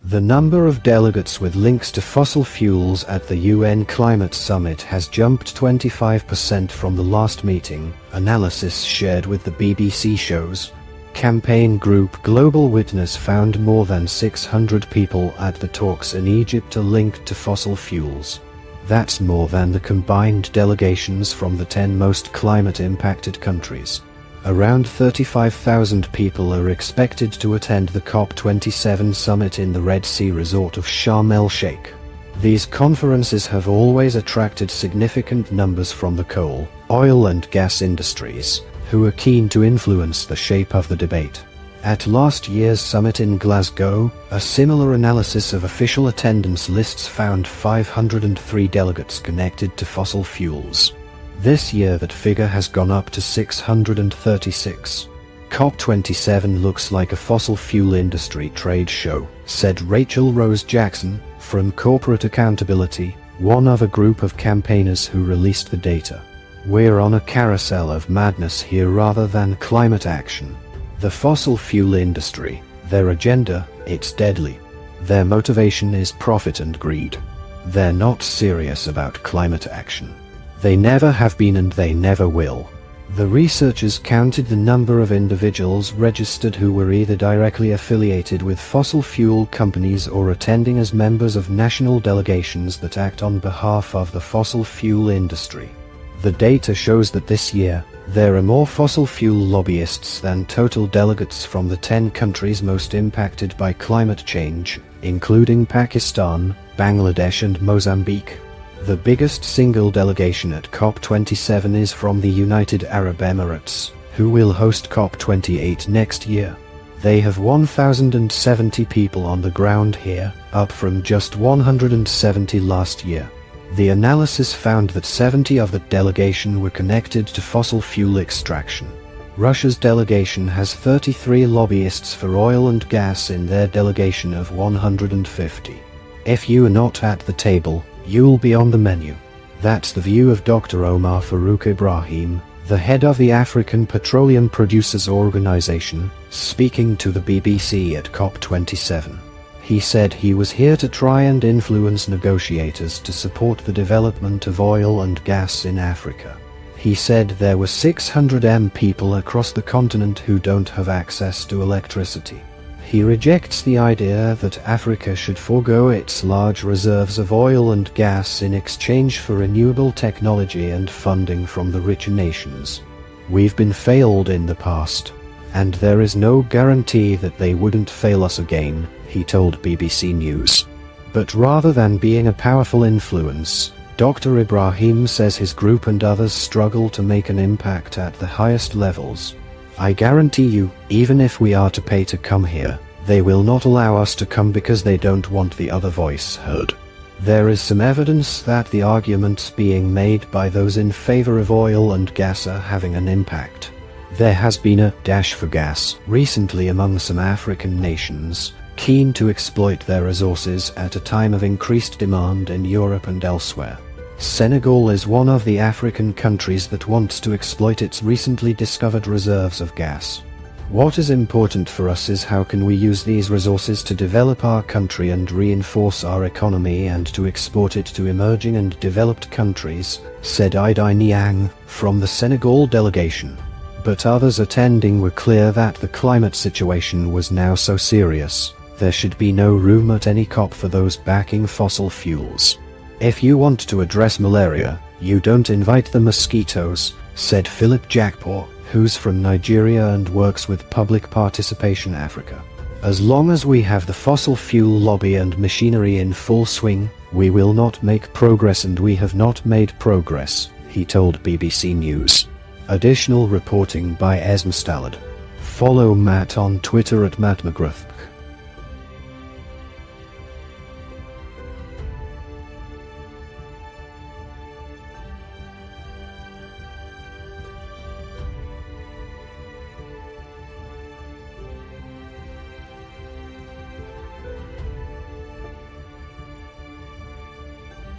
The number of delegates with links to fossil fuels at the UN Climate Summit has jumped 25% from the last meeting, analysis shared with the BBC shows. Campaign group Global Witness found more than 600 people at the talks in Egypt are linked to fossil fuels. That's more than the combined delegations from the 10 most climate-impacted countries. Around 35,000 people are expected to attend the COP27 summit in the Red Sea resort of Sharm el-Sheikh. These conferences have always attracted significant numbers from the coal, oil and gas industries, who are keen to influence the shape of the debate. At last year's summit in Glasgow, a similar analysis of official attendance lists found 503 delegates connected to fossil fuels. This year that figure has gone up to 636. COP27 looks like a fossil fuel industry trade show, said Rachel Rose Jackson, from Corporate Accountability, one of a group of campaigners who released the data. We're on a carousel of madness here rather than climate action. The fossil fuel industry, their agenda, it's deadly. Their motivation is profit and greed. They're not serious about climate action. They never have been and they never will. The researchers counted the number of individuals registered who were either directly affiliated with fossil fuel companies or attending as members of national delegations that act on behalf of the fossil fuel industry. The data shows that this year, there are more fossil fuel lobbyists than total delegates from the 10 countries most impacted by climate change, including Pakistan, Bangladesh and Mozambique. The biggest single delegation at COP27 is from the United Arab Emirates, who will host COP28 next year. They have 1,070 people on the ground here, up from just 170 last year. The analysis found that 70 of the delegation were connected to fossil fuel extraction. Russia's delegation has 33 lobbyists for oil and gas in their delegation of 150. If you are not at the table, you'll be on the menu. That's the view of Dr. Omar Farouk Ibrahim, the head of the African Petroleum Producers Organization, speaking to the BBC at COP27. He said he was here to try and influence negotiators to support the development of oil and gas in Africa. He said there were 600 people across the continent who don't have access to electricity. He rejects the idea that Africa should forego its large reserves of oil and gas in exchange for renewable technology and funding from the richer nations. We've been failed in the past, and there is no guarantee that they wouldn't fail us again, he told BBC News. But rather than being a powerful influence, Dr. Ibrahim says his group and others struggle to make an impact at the highest levels. I guarantee you, even if we are to pay to come here, they will not allow us to come because they don't want the other voice heard. There is some evidence that the arguments being made by those in favor of oil and gas are having an impact. There has been a dash for gas recently among some African nations, keen to exploit their resources at a time of increased demand in Europe and elsewhere. Senegal is one of the African countries that wants to exploit its recently discovered reserves of gas. What is important for us is how can we use these resources to develop our country and reinforce our economy and to export it to emerging and developed countries, said Idi Niang, from the Senegal delegation. But others attending were clear that the climate situation was now so serious, there should be no room at any COP for those backing fossil fuels. If you want to address malaria, you don't invite the mosquitoes, said Philip Jakpo, who's from Nigeria and works with Public Participation Africa. As long as we have the fossil fuel lobby and machinery in full swing, we will not make progress, and we have not made progress, he told BBC News. Additional reporting by Esm Stallard. Follow Matt on Twitter at MattMcGrath.